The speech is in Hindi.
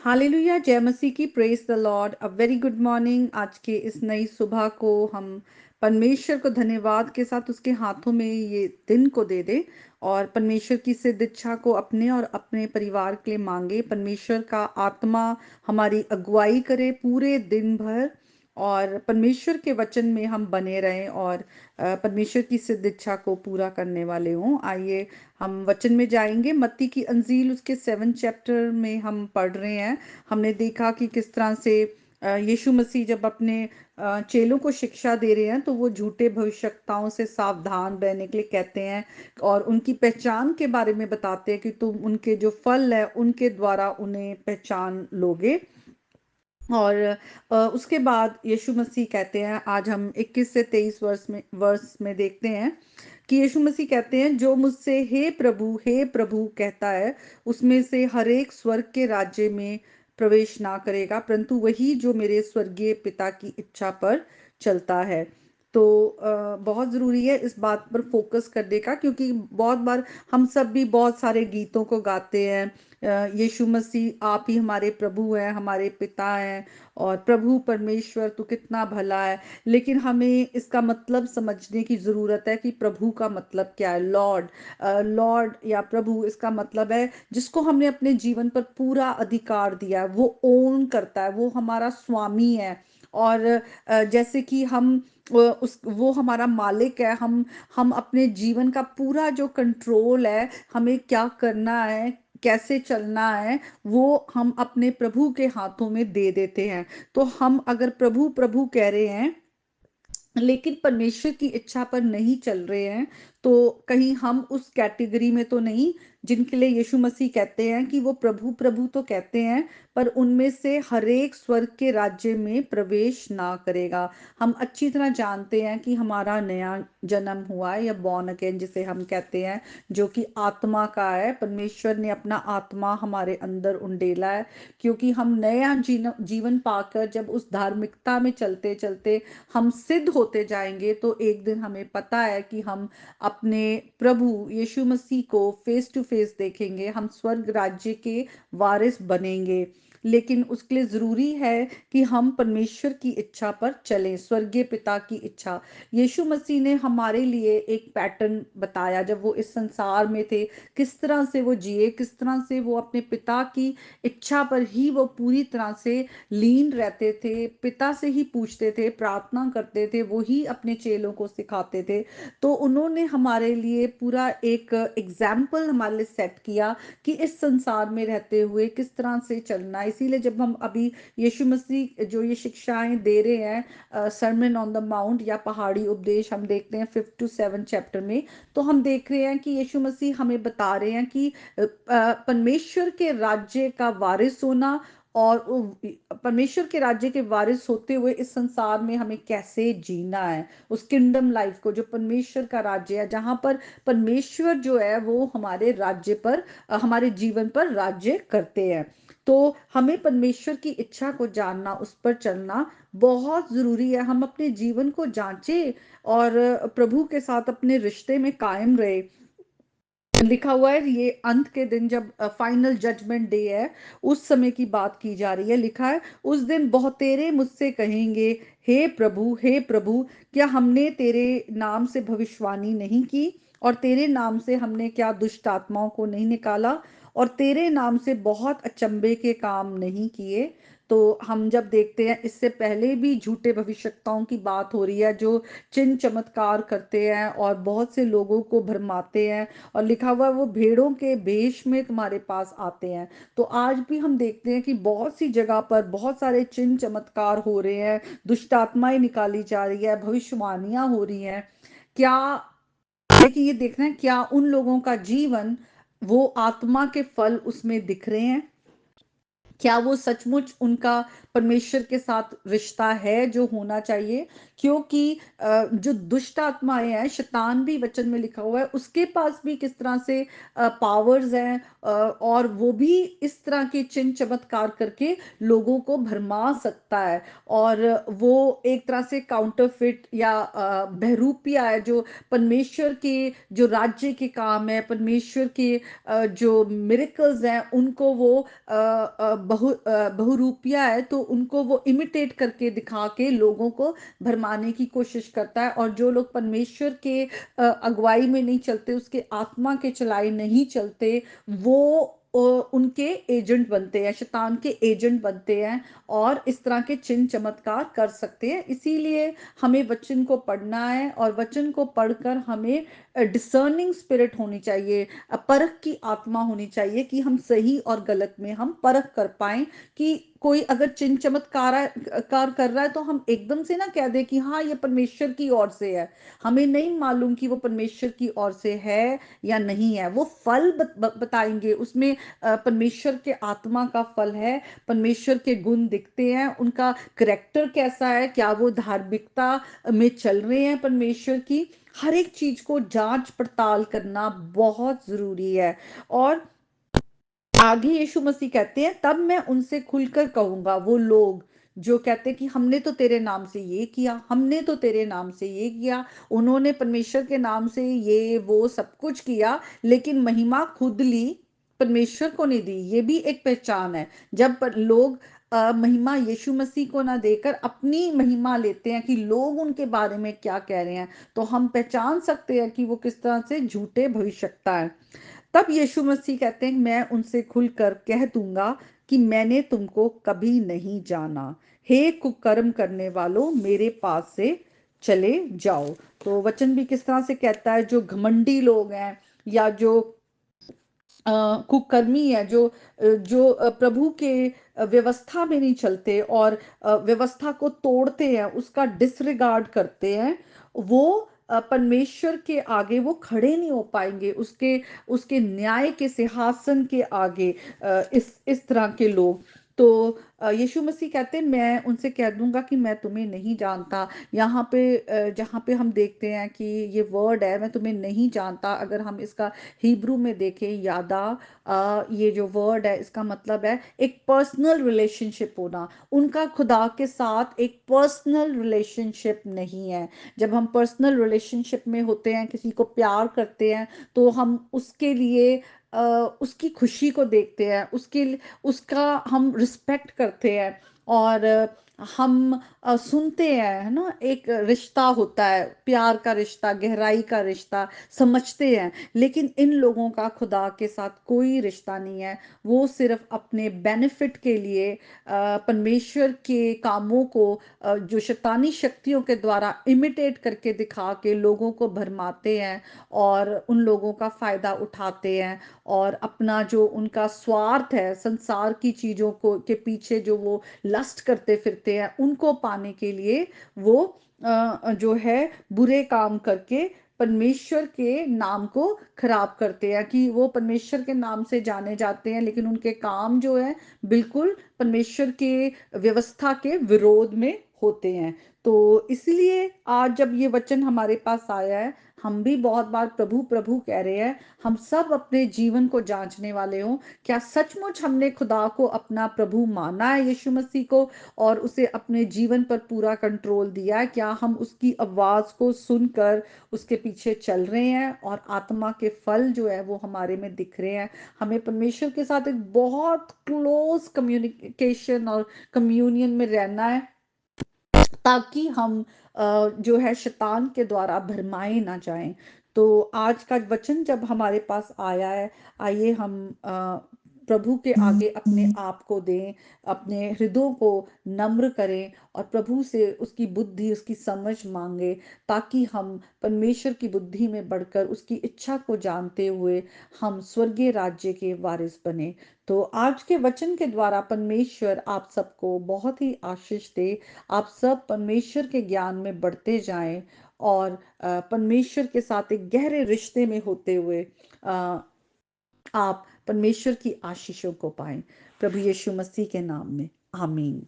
हालेलुया, जय मसीह की, praise the Lord. A very good morning. आज के इस नई सुबह को हम परमेश्वर को धन्यवाद के साथ उसके हाथों में ये दिन को दे दे और परमेश्वर की सिद्ध इच्छा को अपने और अपने परिवार के लिए मांगे। परमेश्वर का आत्मा हमारी अगुवाई करे पूरे दिन भर और परमेश्वर के वचन में हम बने रहें और परमेश्वर की सिद्ध इच्छा को पूरा करने वाले हों। आइए हम वचन में जाएंगे। मत्ती की अंजील उसके 7 चैप्टर में हम पढ़ रहे हैं। हमने देखा कि किस तरह से यीशु मसीह जब अपने चेलों को शिक्षा दे रहे हैं तो वो झूठे भविष्यवक्ताओं से सावधान रहने के लिए कहते हैं और उनकी पहचान के बारे में बताते हैं कि तुम उनके जो फल है उनके द्वारा उन्हें पहचान लोगे। और उसके बाद यीशु मसीह कहते हैं, आज हम 21 से 23 वर्ष में देखते हैं कि यीशु मसीह कहते हैं, जो मुझसे हे प्रभु कहता है उसमें से हर एक स्वर्ग के राज्य में प्रवेश ना करेगा, परंतु वही जो मेरे स्वर्गीय पिता की इच्छा पर चलता है। तो बहुत ज़रूरी है इस बात पर फोकस करने का, क्योंकि बहुत बार हम सब भी बहुत सारे गीतों को गाते हैं। यीशु मसीह आप ही हमारे प्रभु हैं, हमारे पिता हैं और प्रभु परमेश्वर तू कितना भला है। लेकिन हमें इसका मतलब समझने की ज़रूरत है कि प्रभु का मतलब क्या है। लॉर्ड, लॉर्ड या प्रभु, इसका मतलब है जिसको हमने अपने जीवन पर पूरा अधिकार दिया है, वो ओन करता है, वो हमारा स्वामी है। और जैसे कि हम उस वो हमारा मालिक है। हम अपने जीवन का पूरा जो कंट्रोल है, हमें क्या करना है, कैसे चलना है, वो हम अपने प्रभु के हाथों में दे देते हैं। तो हम अगर प्रभु प्रभु कह रहे हैं लेकिन परमेश्वर की इच्छा पर नहीं चल रहे हैं, तो कहीं हम उस कैटेगरी में तो नहीं जिनके लिए यीशु मसीह कहते हैं कि वो प्रभु प्रभु तो कहते हैं पर उनमें से हर एक स्वर्ग के राज्य में प्रवेश ना करेगा। हम अच्छी तरह जानते हैं कि हमारा नया जन्म हुआ है या बॉर्न अगेन जिसे हम कहते हैं, जो कि आत्मा का है। परमेश्वर ने अपना आत्मा हमारे अंदर उंडेला है, क्योंकि हम नया जीवन पाकर जब उस धार्मिकता में चलते चलते हम सिद्ध होते जाएंगे, तो एक दिन हमें पता है कि हम अपने प्रभु यीशु मसीह को फेस टू फेस देखेंगे, हम स्वर्ग राज्य के वारिस बनेंगे। लेकिन उसके लिए जरूरी है कि हम परमेश्वर की इच्छा पर चलें, स्वर्गीय पिता की इच्छा। यीशु मसीह ने हमारे लिए एक पैटर्न बताया जब वो इस संसार में थे, किस तरह से वो जिए, किस तरह से वो अपने पिता की इच्छा पर ही वो पूरी तरह से लीन रहते थे, पिता से ही पूछते थे, प्रार्थना करते थे, वो ही अपने चेलों को सिखाते थे। तो उन्होंने हमारे लिए पूरा एक एग्जाम्पल हमारे लिए सेट किया कि इस संसार में रहते हुए किस तरह से चलना है। इसीलिए जब हम अभी यीशु मसीह जो ये शिक्षाएं दे रहे हैं, सरमन ऑन द माउंट या पहाड़ी उपदेश, हम देखते हैं 5 to 7 चैप्टर में, तो हम देख रहे हैं कि यीशु मसीह हमें बता रहे हैं कि परमेश्वर के राज्य का वारिस होना और परमेश्वर के राज्य के वारिस होते हुए इस संसार में हमें कैसे जीना है, उस किंगडम लाइफ को, जो परमेश्वर का राज्य है, जहां पर परमेश्वर जो है वो हमारे राज्य पर, हमारे जीवन पर राज्य करते हैं। तो हमें परमेश्वर की इच्छा को जानना, उस पर चलना बहुत जरूरी है। हम अपने जीवन को जांचें और प्रभु के साथ अपने रिश्ते में कायम रहे। लिखा हुआ है ये अंत के दिन जब फाइनल जजमेंट डे है, उस समय की बात की जा रही है। लिखा है, उस दिन बहुतेरे मुझसे कहेंगे, हे प्रभु, क्या हमने तेरे नाम से भविष्यवाणी नहीं की, और तेरे नाम से हमने क्या दुष्ट आत्माओं को नहीं निकाला, और तेरे नाम से बहुत अचंभे के काम नहीं किए। तो हम जब देखते हैं, इससे पहले भी झूठे भविष्यवक्ताओं की बात हो रही है जो चिन्ह चमत्कार करते हैं और बहुत से लोगों को भरमाते हैं, और लिखा हुआ है वो भेड़ों के भेष में तुम्हारे पास आते हैं। तो आज भी हम देखते हैं कि बहुत सी जगह पर बहुत सारे चिन्ह चमत्कार हो रहे हैं, दुष्ट आत्माएं निकाली जा रही है, भविष्यवाणियां हो रही हैं। क्या, लेकिन ये देखना है क्या उन लोगों का जीवन, वो आत्मा के फल उसमें दिख रहे हैं, क्या वो सचमुच उनका परमेश्वर के साथ रिश्ता है जो होना चाहिए। क्योंकि जो दुष्ट आत्माएं हैं, शैतान भी वचन में लिखा हुआ है उसके पास भी किस तरह से पावर्स हैं, और वो भी इस तरह के चिन्ह चमत्कार करके लोगों को भरमा सकता है। और वो एक तरह से काउंटरफिट या बहरूपिया है, जो परमेश्वर के जो राज्य के काम है, परमेश्वर के जो मिरेकल्स हैं, उनको वो बहुरूपिया है, तो उनको वो इमिटेट करके दिखा के लोगों को भरमाने की कोशिश करता है। और जो लोग परमेश्वर के अगुवाई में नहीं चलते, उसके आत्मा के चलाए नहीं चलते, वो उनके एजेंट बनते हैं, शैतान के एजेंट बनते हैं और इस तरह के चिन्ह चमत्कार कर सकते हैं। इसीलिए हमें वचन को पढ़ना है और वचन को पढ़कर हमें डिसर्निंग स्पिरिट होनी चाहिए, परख की आत्मा होनी चाहिए कि हम सही और गलत में हम परख कर पाएं। कि कोई अगर चिन्ह चमत्कार कार कर रहा है तो हम एकदम से ना कह दें कि हाँ ये परमेश्वर की ओर से है। हमें नहीं मालूम कि वो परमेश्वर की ओर से है या नहीं है। वो फल बताएंगे उसमें, परमेश्वर के आत्मा का फल है, परमेश्वर के गुण दिखते हैं, उनका करेक्टर कैसा है, क्या वो धार्मिकता में चल रहे हैं परमेश्वर की। हर एक चीज को जांच पड़ताल करना बहुत जरूरी है। और आगे यीशु मसीह कहते हैं, तब मैं उनसे खुलकर कहूंगा, वो लोग जो कहते हैं कि हमने तो तेरे नाम से ये किया, हमने तो तेरे नाम से ये किया, उन्होंने परमेश्वर के नाम से ये वो सब कुछ किया, लेकिन महिमा खुद ली, परमेश्वर को नहीं दी। ये भी एक पहचान है। जब लोग महिमा यीशु मसीह को ना देकर अपनी महिमा लेते हैं कि लोग उनके बारे में क्या कह रहे हैं, तो हम पहचान सकते हैं कि वो किस तरह से झूठे भविष्यवक्ता है। तब यीशु मसीह कहते हैं, मैं उनसे खुलकर कह दूंगा कि मैंने तुमको कभी नहीं जाना, हे कुकर्म करने वालों, मेरे पास से चले जाओ। तो वचन भी किस तरह से कहता है, जो घमंडी लोग हैं या जो कुकर्मी है, जो प्रभु के व्यवस्था में नहीं चलते और व्यवस्था को तोड़ते हैं, उसका डिसरिगार्ड करते हैं, वो परमेश्वर के आगे वो खड़े नहीं हो पाएंगे, उसके उसके न्याय के सिंहासन के आगे। इस तरह के लोग, तो यीशु मसीह कहते हैं, मैं उनसे कह दूंगा कि मैं तुम्हें नहीं जानता। यहाँ पे जहाँ पे हम देखते हैं कि ये वर्ड है, मैं तुम्हें नहीं जानता, अगर हम इसका हिब्रू में देखें, यादा, ये जो वर्ड है इसका मतलब है एक पर्सनल रिलेशनशिप होना। उनका खुदा के साथ एक पर्सनल रिलेशनशिप नहीं है। जब हम पर्सनल रिलेशनशिप में होते हैं, किसी को प्यार करते हैं, तो हम उसके लिए उसकी खुशी को देखते हैं, उसका हम रिस्पेक्ट करते हैं और हम सुनते हैं, है ना। एक रिश्ता होता है, प्यार का रिश्ता, गहराई का रिश्ता, समझते हैं। लेकिन इन लोगों का खुदा के साथ कोई रिश्ता नहीं है। वो सिर्फ अपने बेनिफिट के लिए परमेश्वर के कामों को जो शैतानी शक्तियों के द्वारा इमिटेट करके दिखा के लोगों को भरमाते हैं और उन लोगों का फायदा उठाते हैं। और अपना जो उनका स्वार्थ है, संसार की चीजों को के पीछे जो वो लस्ट करते फिरते हैं, उनको पाने के लिए वो जो है बुरे काम करके परमेश्वर के नाम को खराब करते हैं। कि वो परमेश्वर के नाम से जाने जाते हैं, लेकिन उनके काम जो है बिल्कुल परमेश्वर के व्यवस्था के विरोध में होते हैं। तो इसलिए आज जब ये वचन हमारे पास आया है, हम भी बहुत बार प्रभु प्रभु कह रहे हैं, हम सब अपने जीवन को जांचने वाले हों, क्या सचमुच हमने खुदा को अपना प्रभु माना है, यीशु मसीह को, और उसे अपने जीवन पर पूरा कंट्रोल दिया है? क्या हम उसकी आवाज को सुनकर उसके पीछे चल रहे हैं और आत्मा के फल जो है वो हमारे में दिख रहे हैं? हमें परमेश्वर के साथ एक बहुत क्लोज कम्युनिकेशन और कम्युनियन में रहना है, ताकि हम जो है शैतान के द्वारा भरमाए ना जाएं। तो आज का वचन जब हमारे पास आया है, आइए हम प्रभु के आगे अपने आप को दें, अपने हृदयों को नम्र करें और प्रभु से उसकी बुद्धि, उसकी समझ मांगे, ताकि हम परमेश्वर की बुद्धि में बढ़कर उसकी इच्छा को जानते हुए हम स्वर्गीय राज्य के वारिस बने। तो आज के वचन के द्वारा परमेश्वर आप सबको बहुत ही आशीष दे। आप सब परमेश्वर के ज्ञान में बढ़ते जाएं और परमेश्वर के साथ एक गहरे रिश्ते में होते हुए आप परमेश्वर की आशीषों को पाएं। प्रभु यीशु मसीह के नाम में आमीन।